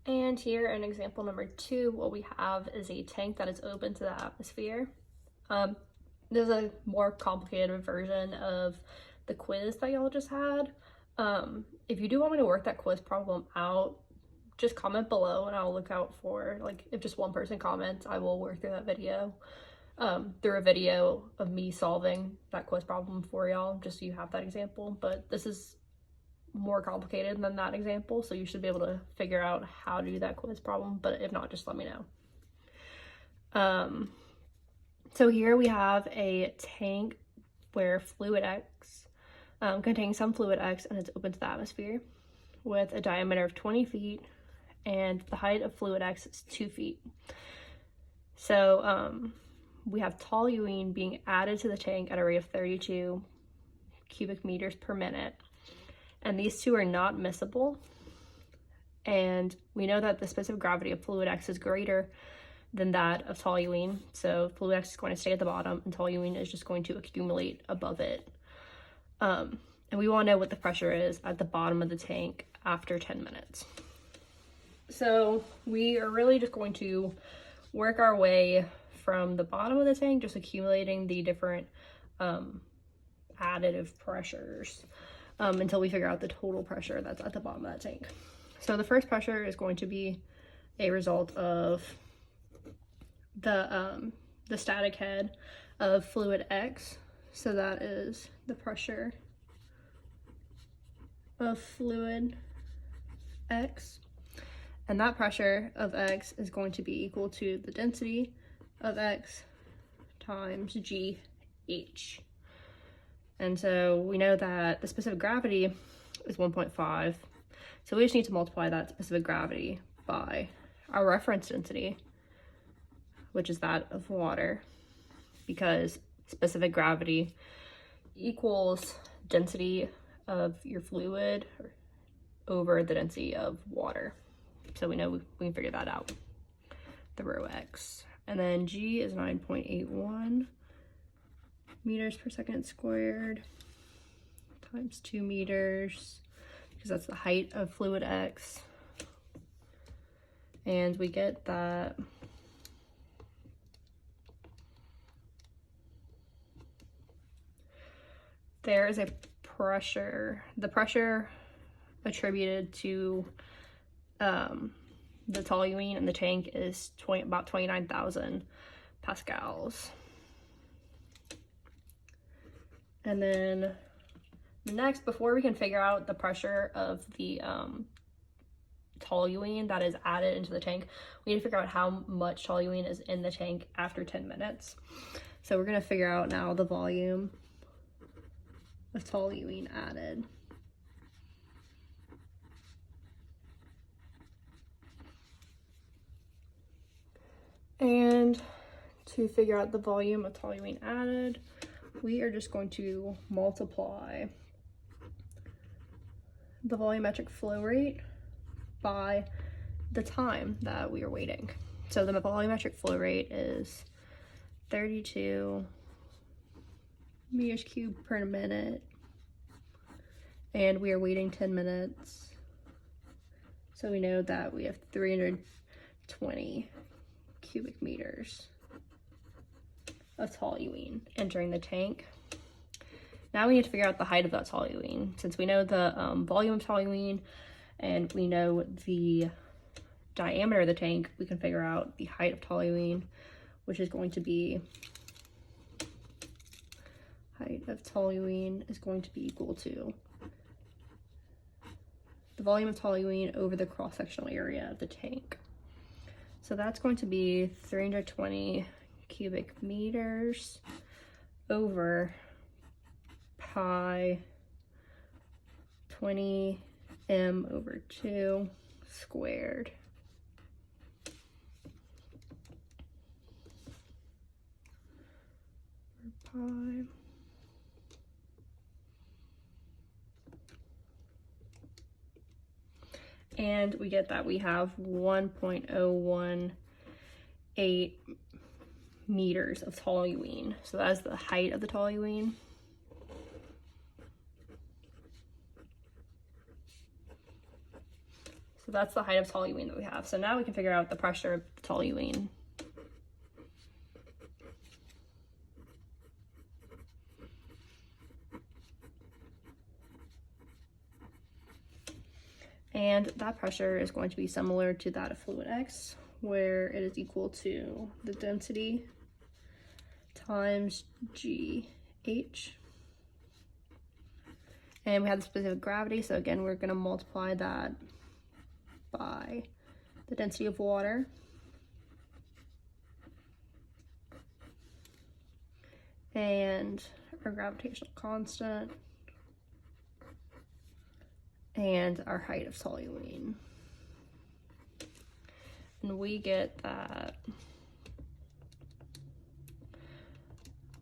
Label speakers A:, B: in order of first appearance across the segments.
A: And here in example number 2, what we have is a tank that is open to the atmosphere. There's a more complicated version of the quiz that y'all just had. If you do want me to work that quiz problem out, just comment below and I'll look out for, like, if just one person comments, I will work through that video, through a video of me solving that quiz problem for y'all, just so you have that example. But this is more complicated than that example, so you should be able to figure out how to do that quiz problem, but if not, just let me know. So here we have a tank where fluid X, containing some fluid X, and it's open to the atmosphere with a diameter of 20 feet, and the height of fluid X is 2 feet. So we have toluene being added to the tank at a rate of 32 cubic meters per minute. And these two are not miscible. And we know that the specific gravity of fluid X is greater than that of toluene. So fluid X is going to stay at the bottom and toluene is just going to accumulate above it. And we want to know what the pressure is at the bottom of the tank after 10 minutes. So we are really just going to work our way from the bottom of the tank, just accumulating the different additive pressures. Until we figure out the total pressure that's at the bottom of that tank. So the first pressure is going to be a result of the static head of fluid X. So that is the pressure of fluid X. And that pressure of X is going to be equal to the density of X times GH. And so we know that the specific gravity is 1.5. So we just need to multiply that specific gravity by our reference density, which is that of water, because specific gravity equals density of your fluid over the density of water. So we know we can figure that out, the rho X. And then G is 9.81 meters per second squared times 2 meters, because that's the height of fluid X. And we get that there is a pressure, the pressure attributed to the toluene in the tank is about 29,000 pascals. And then next, before we can figure out the pressure of the toluene that is added into the tank, we need to figure out how much toluene is in the tank after 10 minutes. So we're going to figure out now the volume of toluene added. And to figure out the volume of toluene added, we are just going to multiply the volumetric flow rate by the time that we are waiting. So the volumetric flow rate is 32 meters cubed per minute, and we are waiting 10 minutes. So we know that we have 320 cubic meters of toluene entering the tank. Now we need to figure out the height of that toluene. Since we know the volume of toluene and we know the diameter of the tank, we can figure out the height of toluene, which is going to be, height of toluene is going to be equal to the volume of toluene over the cross-sectional area of the tank. So that's going to be 320 cubic meters over pi 20 m over 2 squared. Pi. And we get that we have 1.018 meters of toluene. So that's the height of the toluene. So that's the height of toluene that we have. So now we can figure out the pressure of the toluene. And that pressure is going to be similar to that of fluid X, where it is equal to the density times GH. And we have the specific gravity, so again, we're going to multiply that by the density of water. And our gravitational constant. And our height of toluene. And we get that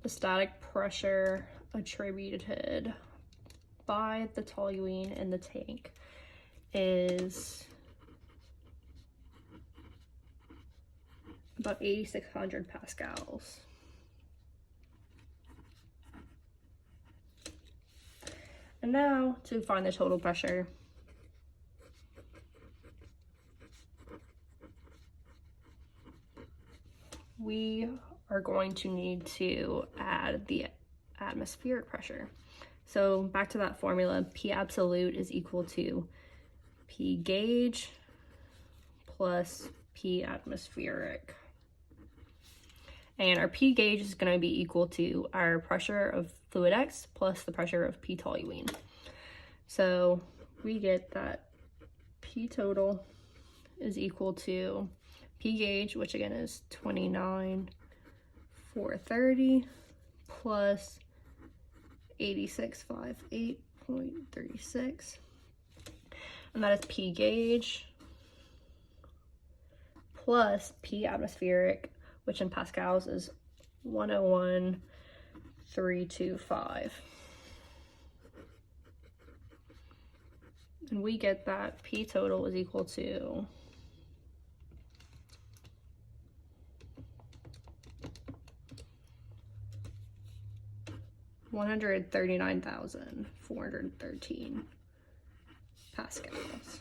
A: the static pressure attributed by the toluene in the tank is about 8,600 pascals. And now to find the total pressure, we are going to need to add the atmospheric pressure. So back to that formula, P absolute is equal to P gauge plus P atmospheric. And our P gauge is going to be equal to our pressure of fluid X plus the pressure of P toluene. So we get that P total is equal to P gauge, which again is 29,430 plus 8658.36. And that is P gauge plus P atmospheric, which in pascals is 101,325. And we get that P total is equal to 139,413 pascals.